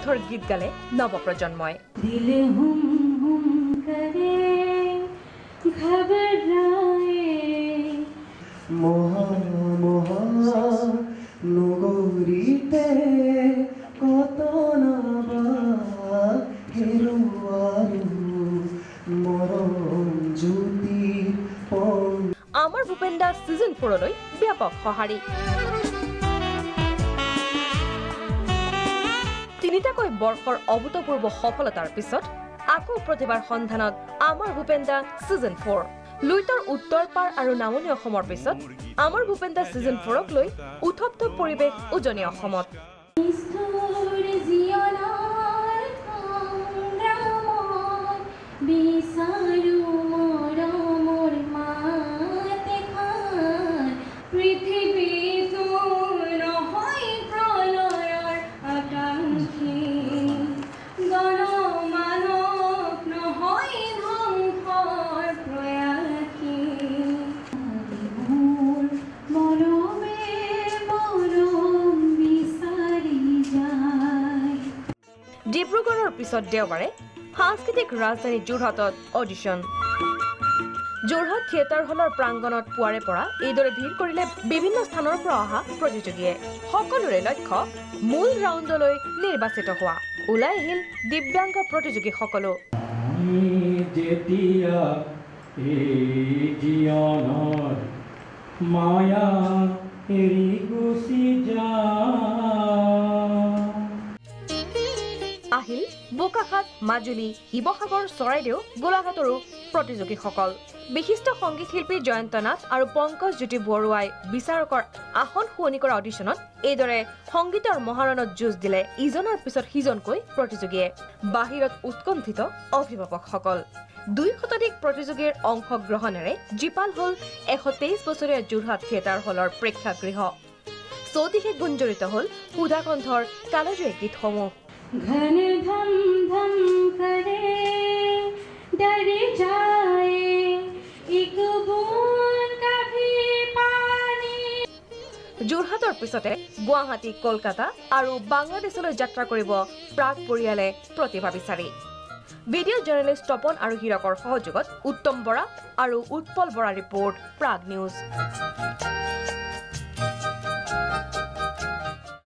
কণ্ঠৰ গীত গালে নৱপ্ৰজন্মই নগৰীতে কত আমাৰ ভূপেন দা সিজন 4 লৈ ব্যাপক সঁহাৰি তিনিটাকৈ বৰ্ষৰ অভূতপূৰ্ব সফলতাৰ পিছত আকৌ প্ৰতিবাৰ সন্ধানত আমাৰ ভূপেন দা সিজন 4 লুইতৰ উত্তৰ পাৰ আৰু নামনি অসমৰ পিছত আমাৰ ভূপেন দা সিজন 4ক লৈ উত্তপ্ত পৰিৱেশ উজনি অসমত ডিব্ৰুগড়ৰ পিছত দেওবাৰে সাংস্কৃতিক ৰাজধানী যোৰহাটত অডিশ্যন যোৰহাট থিয়েটাৰ হলৰ প্ৰাংগণত পুৱাৰে পৰা এইদৰে ভিৰ কৰিলে বিভিন্ন স্থানৰ পৰা অহা প্ৰতিযোগীয়ে সকলোৰে লক্ষ্য মূল ৰাউণ্ডলৈ নিৰ্বাচিত হোৱা ওলাই আহিল দিব্যাংগ প্ৰতিযোগীসকলো মায়া এৰি গুচি যা আহিল বোকাখাত মাজুলী শিৱসাগৰ চৰাইদেউ গোলাঘাটৰো প্ৰতিযোগীসকল বিশিষ্ট সংগীত শিল্পী জয়ন্ত নাথ আৰু পংকজ জ্যোতি বৰুৱাই বিচাৰকৰ আসন শুৱনি কৰা অডিশ্যনত এইদৰে সংগীতৰ মহাৰণত যুঁজ দিলে ইজনৰ পিছত সিজনকৈ প্ৰতিযোগীয়ে বাহিৰত উৎকণ্ঠিত অভিভাৱকসকল 2 শতাধিক প্ৰতিযোগীৰ অংশগ্ৰহণেৰে জীপাল হল 123 বছৰীয়া যোৰহাট থিয়েটাৰ হলৰ প্ৰেক্ষাগৃহ চৌদিশে গুঞ্জৰিত হল সুধাকণ্ঠৰ কালজয়ী গীতসমূহ घन धम धम करे डर जाए एक बूंद कभी पानी যোৰহাটৰ পিছতে গুৱাহাটী কলকাতা আৰু বাংলাদেশলৈ যাত্ৰা কৰিব প্ৰাগ পৰিয়ালে প্ৰতিভা বিচাৰি ভিডিঅ' জাৰ্নেলিষ্ট তপন আৰু হীৰকৰ সহযোগত উত্তম বৰা আৰু উৎপল বৰা ৰিপৰ্ট প্ৰাগ নিউজ